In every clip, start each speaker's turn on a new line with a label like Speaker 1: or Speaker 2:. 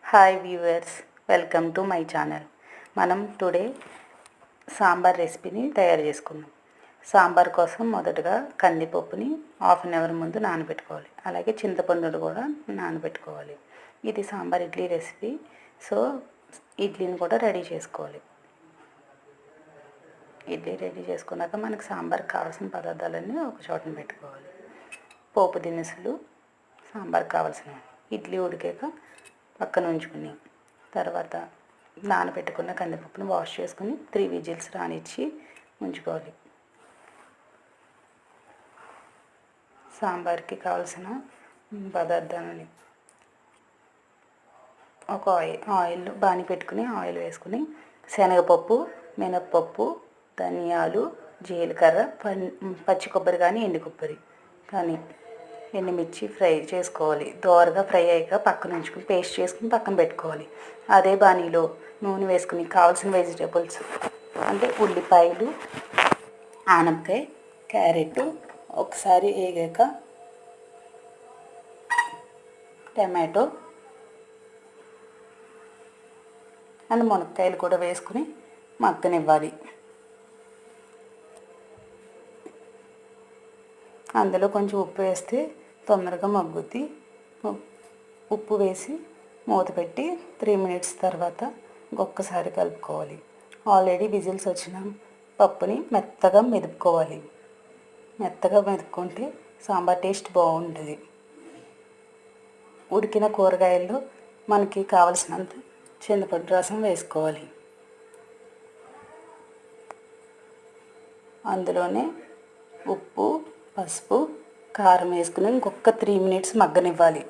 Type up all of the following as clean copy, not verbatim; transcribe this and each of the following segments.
Speaker 1: Hi viewers, welcome to my channel. మనం today sambar రెసిపీని తయారు చేసుకుందాం. సాంబార్ కోసం మొదటగా కందిపప్పుని హాఫ్ అన్ అవర్ ముందు నానబెట్టుకోవాలి. అలాగే చింతపండును కూడా నానబెట్టుకోవాలి. ఇది సాంబార్ ఇడ్లీ రెసిపీ. సో ఇడ్లీని కూడా రెడీ చేసుకోవాలి. ఇడ్లీ రెడీ చేసుకున్నాక మనకు సాంబార్ కావాల్సిన పదార్థాలన్నీ ఒక చోటన పెట్టుకోవాలి. పోపు దినుసులు, సాంబార్ కావాల్సినవి. ఇడ్లీ ఉడికాక పక్కన ఉంచుకుని తర్వాత నానబెట్టుకున్న కందిపప్పును వాష్ చేసుకుని 3 విజిల్స్ రానిచ్చి ఉంచుకోవాలి. సాంబార్కి కావాల్సిన పదార్థాలని ఒక ఆయిల్ బాని పెట్టుకుని ఆయిల్ వేసుకుని శనగపప్పు, మినప్పప్పు, ధనియాలు, జీలకర్ర, పచ్చి కొబ్బరి కానీ ఎండు కొబ్బరి కానీ ఎండుమిర్చి ఫ్రై చేసుకోవాలి. దోరగా ఫ్రై అయ్యాక పక్కన ఉంచుకుని పేస్ట్ చేసుకుని పక్కన పెట్టుకోవాలి. అదే బాణీలో నూనె వేసుకుని కావాల్సిన వెజిటేబుల్స్ అంటే ఉల్లిపాయలు, ఆనపకాయ, క్యారెట్ ఒకసారి వేగాక టమాటో అండ్ మునక్కాయలు కూడా వేసుకుని మగ్గనివ్వాలి. అందులో కొంచెం ఉప్పు వేస్తే తొందరగా మగ్గుద్ది. ఉప్పు వేసి మూత పెట్టి 3 మినిట్స్ తర్వాత ఇంకొకసారి కలుపుకోవాలి. ఆల్రెడీ విజిల్స్ వచ్చిన పప్పుని మెత్తగా మెదుపుకోవాలి. మెత్తగా మెదుపుకుంటే సాంబార్ టేస్ట్ బాగుంటుంది. ఉడికిన కూరగాయల్లో మనకి కావలసినంత చింతపండు రసం వేసుకోవాలి. అందులోనే ఉప్పు, పసుపు, కారం వేసుకుని ఇంకొక 3 మినిట్స్ మగ్గనివ్వాలి.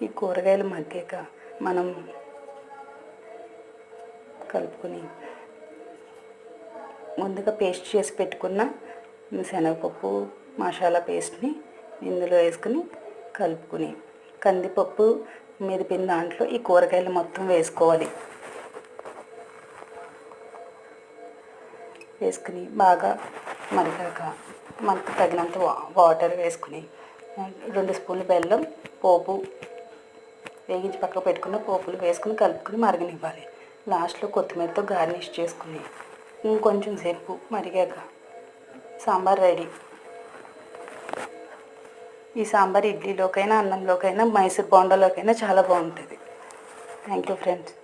Speaker 1: ఈ కూరగాయలు మగ్గాక మనం కలుపుకొని ముందుగా పేస్ట్ చేసి పెట్టుకున్న శనగపప్పు మసాలా పేస్ట్ని ఇందులో వేసుకుని కలుపుకొని కందిపప్పు మెదిపిన దాంట్లో ఈ కూరగాయలు మొత్తం వేసుకోవాలి. వేసుకుని బాగా మరిగాక మనకు తగినంత వాటర్ వేసుకుని 2 స్పూన్లు బెల్లం, పోపు వేగించి పక్కకు పెట్టుకున్న పోపులు వేసుకుని కలుపుకుని మరగనివ్వాలి. లాస్ట్లో కొత్తిమీరతో గార్నిష్ చేసుకుని ఇంకొంచెం సేపు మరిగాక సాంబార్ రెడీ. ఈ సాంబార్ ఇడ్లీలోకైనా, అన్నంలోకైనా, మైసూర్ బోండాలోకైనా చాలా బాగుంటుంది. Thank you friends.